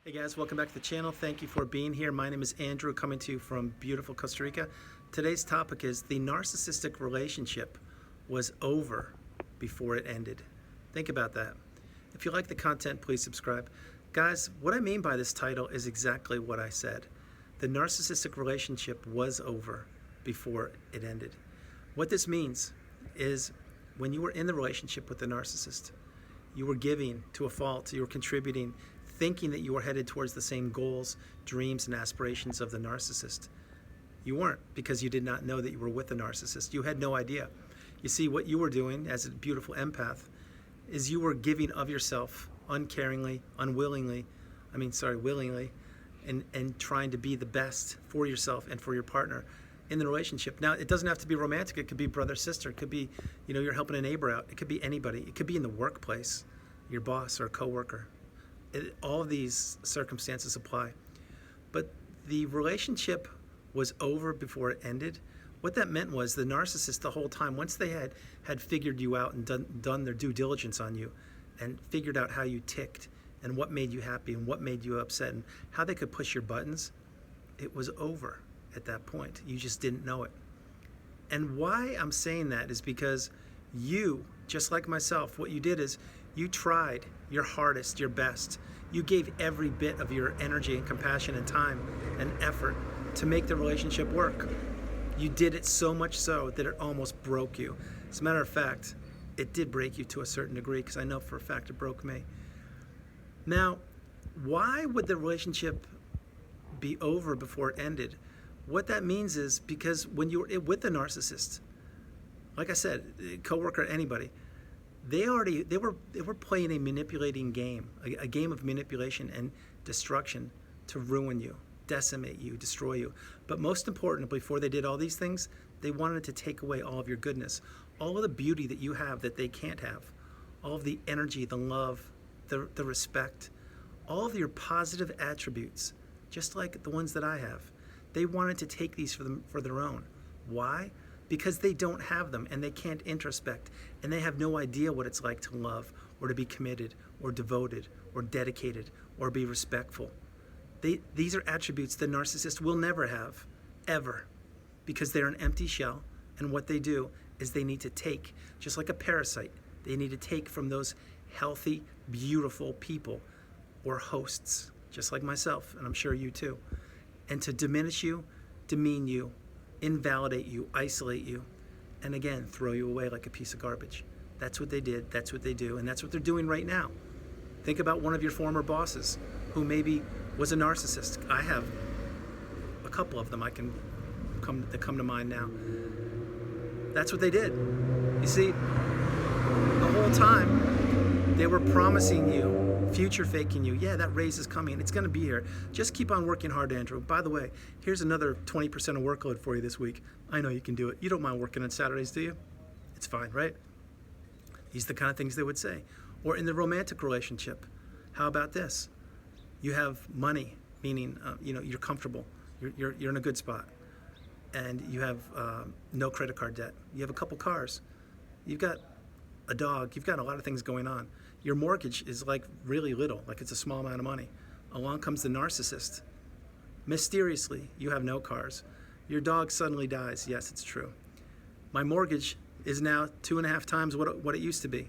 Hey guys, welcome back to the channel. Thank you for being here. My name is Andrew, coming to you from beautiful Costa Rica. Today's topic is the narcissistic relationship was over before it ended. Think about that. If you like the content, please subscribe. Guys, what I mean by this title is exactly what I said. The narcissistic relationship was over before it ended. What this means is when you were in the relationship with the narcissist, you were giving to a fault, you were contributing, thinking that you were headed towards the same goals, dreams, and aspirations of the narcissist. You weren't, because you did not know that you were with the narcissist. You had no idea. You see, what you were doing as a beautiful empath is you were giving of yourself uncaringly, willingly, and trying to be the best for yourself and for your partner in the relationship. Now, it doesn't have to be romantic. It could be brother, sister. It could be, you're helping a neighbor out. It could be anybody. It could be in the workplace, your boss or a coworker. All of these circumstances apply. But the relationship was over before it ended. What that meant was the narcissist the whole time, once they had figured you out and done their due diligence on you and figured out how you ticked and what made you happy and what made you upset and how they could push your buttons, it was over at that point. You just didn't know it. And why I'm saying that is because you, just like myself, what you did is you tried your hardest, your best. You gave every bit of your energy and compassion and time and effort to make the relationship work. You did it so much so that it almost broke you. As a matter of fact, it did break you to a certain degree, because I know for a fact it broke me. Now, why would the relationship be over before it ended? What that means is because when you were with the narcissist, like I said, coworker, anybody, they were playing a manipulating game, a game of manipulation and destruction to ruin you, decimate you, destroy you. But most importantly, before they did all these things, they wanted to take away all of your goodness, all of the beauty that you have that they can't have, all of the energy, the love, the respect, all of your positive attributes, just like the ones that I have. They wanted to take these for their own. Why? Because they don't have them and they can't introspect and they have no idea what it's like to love or to be committed or devoted or dedicated or be respectful. These are attributes the narcissist will never have, ever, because they're an empty shell, and what they do is they need to take, just like a parasite, they need to take from those healthy, beautiful people or hosts, just like myself, and I'm sure you too, and to diminish you, demean you, invalidate you, isolate you, and again, throw you away like a piece of garbage. That's what they did, that's what they do, and that's what they're doing right now. Think about one of your former bosses who maybe was a narcissist. I have a couple of them that come to mind now. That's what they did. You see, the whole time they were promising you, future faking you. Yeah, that raise is coming. It's going to be here. Just keep on working hard, Andrew. By the way, here's another 20% of workload for you this week. I know you can do it. You don't mind working on Saturdays, do you? It's fine, right? These are the kind of things they would say. Or in the romantic relationship, how about this? You have money, meaning you're comfortable. You're in a good spot. And you have no credit card debt. You have a couple cars. You've got a dog. You've got a lot of things going on. Your mortgage is like really little, like it's a small amount of money. Along comes the narcissist. Mysteriously, you have no cars. Your dog suddenly dies. Yes, it's true. My mortgage is now 2.5 times what it used to be.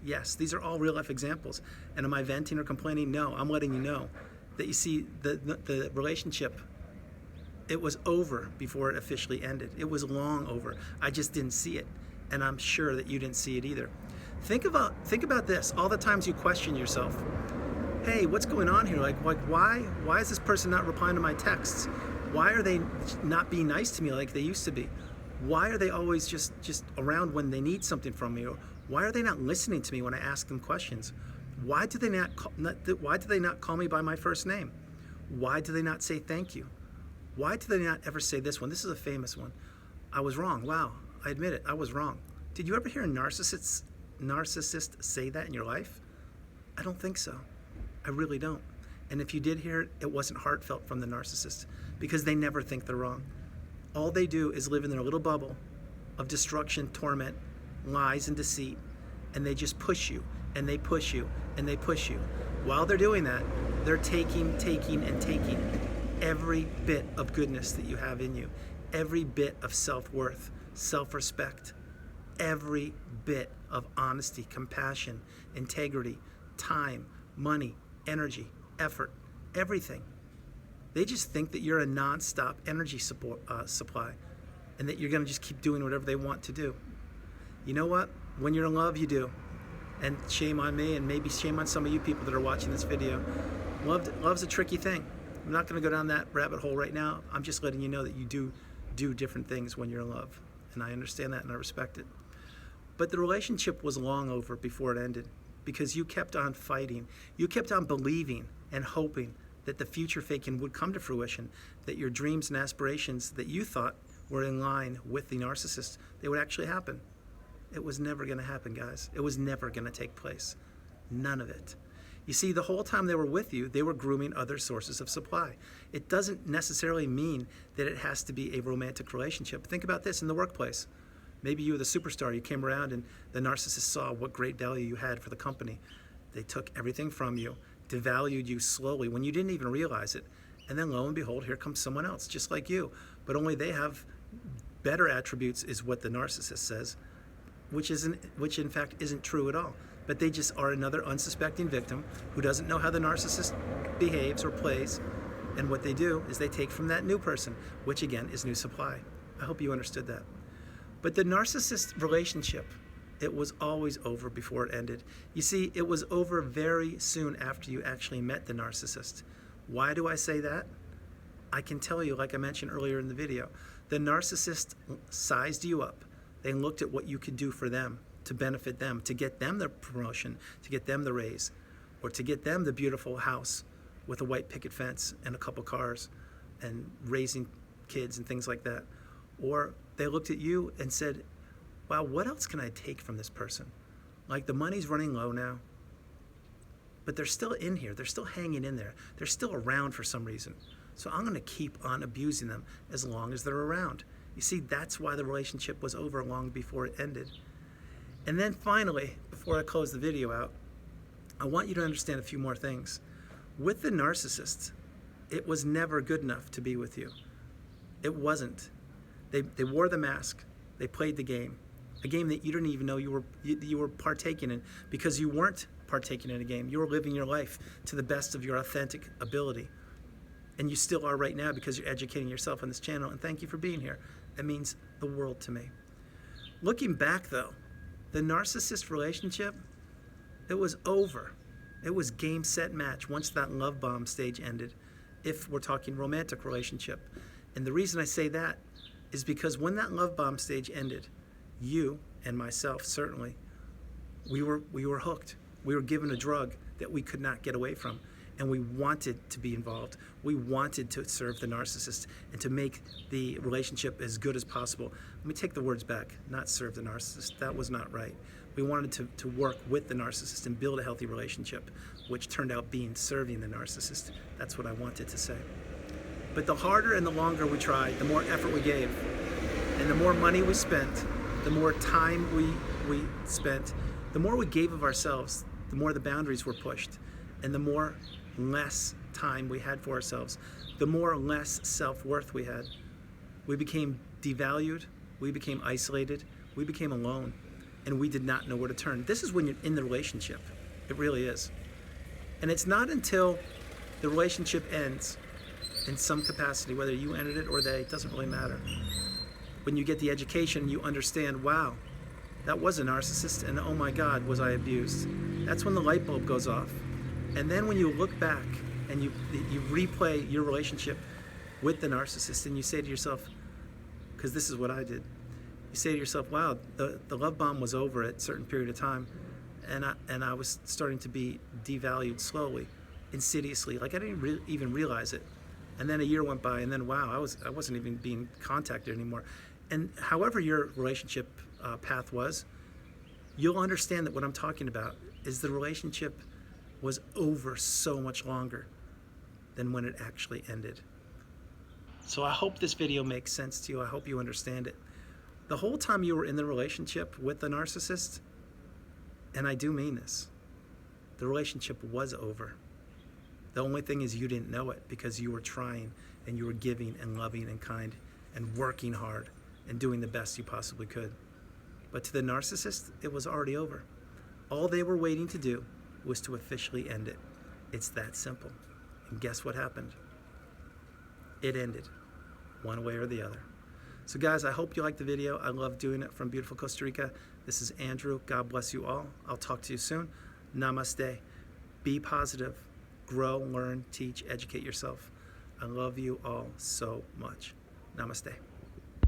Yes, these are all real life examples. And am I venting or complaining? No, I'm letting you know that you see the relationship, it was over before it officially ended. It was long over. I just didn't see it. And I'm sure that you didn't see it either. Think about this, all the times you question yourself. Hey, what's going on here? Like why is this person not replying to my texts? Why are they not being nice to me like they used to be? Why are they always just around when they need something from me? Or why are they not listening to me when I ask them questions? Why do they not call me by my first name? Why do they not say thank you? Why do they not ever say this one? This is a famous one. I was wrong. Wow, I admit it, I was wrong. Did you ever hear a narcissist say that in your life? I don't think so. I really don't. And if you did hear it, it wasn't heartfelt from the narcissist, because they never think they're wrong. All they do is live in their little bubble of destruction, torment, lies, and deceit, and they just push you, and they push you, and they push you. While they're doing that, they're taking and taking every bit of goodness that you have in you, every bit of self-worth, self-respect, every bit of honesty, compassion, integrity, time, money, energy, effort, everything. They just think that you're a non-stop energy supply, and that you're going to just keep doing whatever they want to do. You know what? When you're in love, you do. And shame on me, and maybe shame on some of you people that are watching this video. Love's a tricky thing. I'm not going to go down that rabbit hole right now. I'm just letting you know that you do different things when you're in love. And I understand that and I respect it. But the relationship was long over before it ended, because you kept on fighting. You kept on believing and hoping that the future faking would come to fruition, that your dreams and aspirations that you thought were in line with the narcissist, they would actually happen. It was never going to happen, guys. It was never going to take place. None of it. You see, the whole time they were with you, they were grooming other sources of supply. It doesn't necessarily mean that it has to be a romantic relationship. Think about this in the workplace. Maybe you were the superstar. You came around and the narcissist saw what great value you had for the company. They took everything from you, devalued you slowly when you didn't even realize it. And then lo and behold, here comes someone else, just like you. But only they have better attributes, is what the narcissist says, which in fact isn't true at all. But they just are another unsuspecting victim who doesn't know how the narcissist behaves or plays. And what they do is they take from that new person, which again is new supply. I hope you understood that. But the narcissist relationship, it was always over before it ended. You see, it was over very soon after you actually met the narcissist. Why do I say that? I can tell you, like I mentioned earlier in the video, the narcissist sized you up. They looked at what you could do for them, to benefit them, to get them the promotion, to get them the raise, or to get them the beautiful house with a white picket fence and a couple cars and raising kids and things like that. Or they looked at you and said, wow, what else can I take from this person? Like, the money's running low now, but they're still in here. They're still hanging in there. They're still around for some reason. So I'm going to keep on abusing them as long as they're around. You see, that's why the relationship was over long before it ended. And then finally, before I close the video out, I want you to understand a few more things. With the narcissist, it was never good enough to be with you. It wasn't. They wore the mask. They played the game. A game that you didn't even know you were partaking in, because you weren't partaking in a game. You were living your life to the best of your authentic ability. And you still are right now, because you're educating yourself on this channel, and thank you for being here. That means the world to me. Looking back though, the narcissist relationship, it was over. It was game, set, match once that love bomb stage ended, if we're talking romantic relationship. And the reason I say that is because when that love bomb stage ended, you and myself certainly, we were hooked. We were given a drug that we could not get away from. And we wanted to be involved. We wanted to serve the narcissist and to make the relationship as good as possible. Let me take the words back, not serve the narcissist. That was not right. We wanted to work with the narcissist and build a healthy relationship, which turned out being serving the narcissist. That's what I wanted to say. But the harder and the longer we tried, the more effort we gave, and the more money we spent, the more time we spent, the more we gave of ourselves, the more the boundaries were pushed, and the more less time we had for ourselves, the more or less self-worth we had. We became devalued, we became isolated, we became alone, and we did not know where to turn. This is when you're in the relationship. It really is. And it's not until the relationship ends in some capacity, whether you ended it or they, it doesn't really matter. When you get the education, you understand, wow, that was a narcissist, and oh my God, was I abused. That's when the light bulb goes off. And then when you look back and you replay your relationship with the narcissist, and you say to yourself, because this is what I did, you say to yourself, wow, the love bomb was over at a certain period of time, and I was starting to be devalued slowly, insidiously, like I didn't even realize it. And then a year went by, and then wow, I wasn't even being contacted anymore. And however your relationship path was, you'll understand that what I'm talking about is the relationship was over so much longer than when it actually ended. So I hope this video makes sense to you. I hope you understand it. The whole time you were in the relationship with the narcissist, and I do mean this, The relationship was over. The only thing is you didn't know it because you were trying and you were giving and loving and kind and working hard and doing the best you possibly could. But to the narcissist, it was already over. All they were waiting to do was to officially end it. It's that simple. And guess what happened? It ended, one way or the other. So guys, I hope you liked the video. I love doing it from beautiful Costa Rica. This is Andrew. God bless you all. I'll talk to you soon. Namaste. Be positive. Grow, learn, teach, educate yourself. I love you all so much. Namaste.